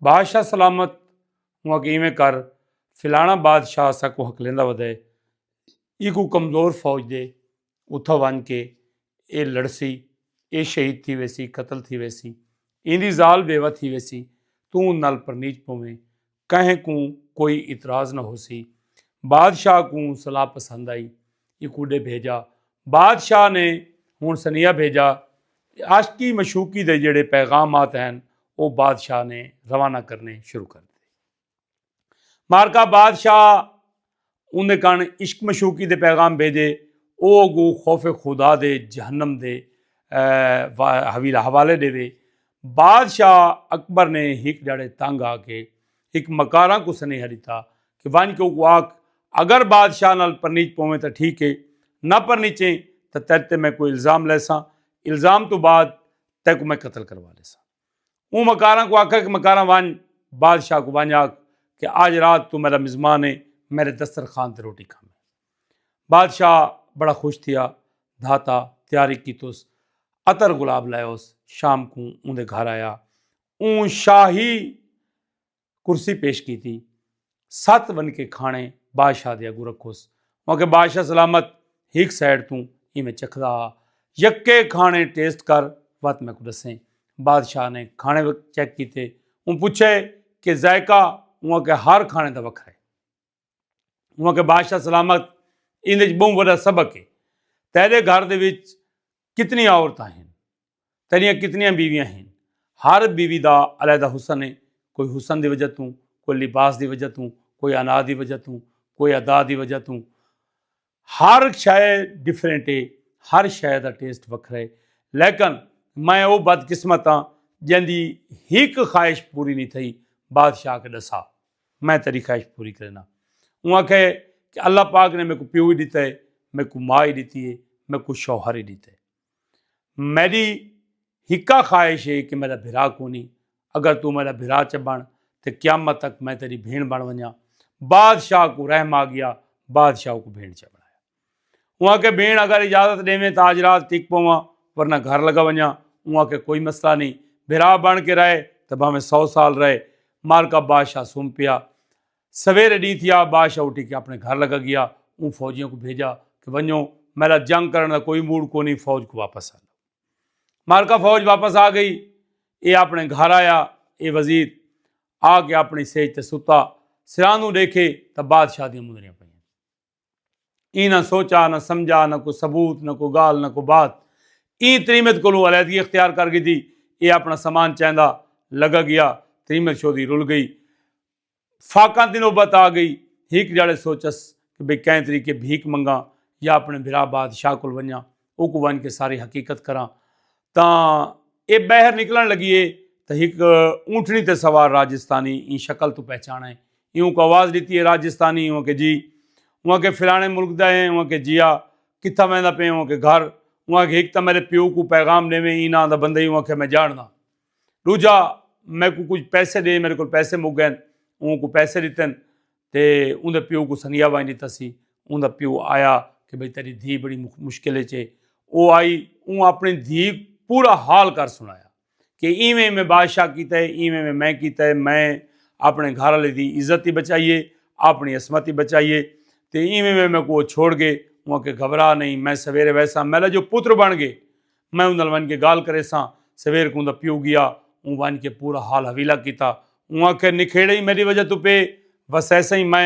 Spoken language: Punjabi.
بادشاہ سلامت ہوا کہ ایویں کر فلانا بادشاہ اساں کو حق لیندہ ودے ای کو کمزور فوج دے اتھا ون کے اے لڑسی اے شہید تھی ویسی قتل تھی ویسی ایندی زال بیوہ تھی ویسی تو نل پر نیچ پویں کہیں کو کوئی اعتراض نہ ہو سی۔ بادشاہ کو صلاح پسند آئی یہ کوڈے بھیجا۔ بادشاہ نے ہون سنیہ بھیجا عاشقی مشوقی دے جڑے پیغامات ہیں وہ بادشاہ نے روانہ کرنے شروع کر دیے۔ مارکا بادشاہ انہیں کان عشق مشوقی دے پیغام بھیجے او گو خوف خدا دے جہنم دے حوالے دے وے۔ بادشاہ اکبر نے ہک جڑے تنگ آ کے ایک مکاراں کو سنیہ دیتا کہ وان کو آک اگر بادشاہ نال پرنیچ پویں تو ٹھیک ہے نہ پرنیچیں تو تیرتے میں کوئی الزام لیساں الزام تو بعد تے کو میں قتل کروا لیساں۔ وہ مکاراں کو آکھا کہ مکاراں وان بادشاہ کو وان آکھ کہ آج رات تو میرا مزمان ہے میرے دسترخوان تے روٹی کھا میں۔ بادشاہ بڑا خوش تھیا دھاتا تیاری کی توس عطر گلاب لائے اس شام کو اندے گھر آیا اون شاہی کرسی پیش کی تھی 7 ون کے کھانے بادشاہ دیا گو رکھوس وہاں کہ بادشاہ سلامت ہیک سائڈ تو یہ میں چکھدا یکے کھانے ٹیسٹ کر وقت میں کو دسیں۔ بادشاہ نے کھانے چیک کی تھے ان پوچھے کہ ذائقہ وہاں کہ ہر کھانے دا وکھرا ہے۔ وہاں کہ بادشاہ سلامت اندے بہت بڑا سبق ہے تیرے گھر دے وچ کتنی عورتاں ہیں تیریاں کتنیاں بیویاں ہیں ہر بیوی دا علیحدہ حسن ہے کوئی حسن دی وجہ تو کوئی لباس دی وجہ تو کوئی انا دی وجہ تو کوئی ادا دی وجہ تو ہر شے ڈیفرنٹ ہے ہر شے دا ٹیسٹ وکھرا ہے لیکن میں وہ بد قسمت ہاں جندی ہیک خواہش پوری نہیں تھی بادشاہ کے دسا میں تیری خواہش پوری کرنا وہاں کہ اللہ پاک نے میرے کو پیو ہی دیتا ہے میرے کو ماں ہی دیتی ہے میرے کو شوہر ہی دیتا ہے میری ہکا خواہش ہے کہ میرا بھرا کونی اگر تو میرا بھرا چ بن تو قیامت تک میں تیری بھین بن ونیا۔ بادشاہ کو رحم آ گیا بادشاہ کو بھین چ بنایا وہاں کے بھین اگر اجازت دے میں تاج رات ٹک پواں ورنہ گھر لگا ونیا وہاں کے کوئی مسئلہ نہیں بھرا بن کے رہے تو بھاویں 100 سال رہے۔ مارکا بادشاہ سم پیا سویرے ڈی تھیا بادشاہ اٹھی کے اپنے گھر لگا گیا ان فوجیوں کو بھیجا کہ ونجو میرا جنگ کرنے کا کوئی موڈ کو نہیں فوج کو واپس آ مارکا فوج واپس آ گئی یہ اپنے گھر آیا یہ وزیر آ کے اپنی سیج تے ستا سرانو دیکھے تو بادشاہ دی مدریاں پہ ای نہ سوچا نہ سمجھا نہ کوئی ثبوت نہ کوئی گال نہ کوئی بات ای تریمت کو علیحدگی اختیار کر گئی تھی یہ اپنا سامان چاہندہ لگا گیا تریمت شودی رل گئی فاقاں تی نوبت آ گئی ہیک جڑے سوچس کہ بھئی کہیں طریقے بھیک منگا یا اپنے بھرا بادشاہ کو ونیا او کو ون کے ساری حقیقت کراں تاں اے باہر نکلن لگیے تو ایک اونٹنی تے سوار راجستانی این شکل تو پہچانا ہے یوں کو آواز دیتی ہے راجستانی ہوں کہ جی وہاں کے فلانے ملک دا ہیں وہاں کے جیا کتھا ویندا پے وہاں کے گھر وہاں کے ایک تا میرے پیو کو پیغام دے میں اینا دا بندہ ہی وہاں کے میں جاننا دوجا میں کو کچھ پیسے دے میرے کو پیسے مک گئے ان کو پیسے دیتن تے ان دے پیو کو سنیا وائن دیتا سی ان دا پیو آیا کہ بھئی تیری دھی بڑی مشکلے چے او آئی ان اپنی دھی پورا حال کر سنایا کہ ایویں میں بادشاہ کیتا ہے ایویں میں کیتا ہے میں اپنے گھر والے دی عزت ہی بچائیے اپنی عصمت ہی بچائیے تے ایویں میں کو چھوڑ گئے وہاں کے گھبرا نہیں میں سویرے ویسا میرا جو پتر بن گئے میں ان ون کے گال کرے ساں سویر کو ان دا پیو گیا ان ون کے پورا حال حویلہ کیتا وہاں کے نکھیڑے ہی میری وجہ تو پہ بس ایسا ہی میں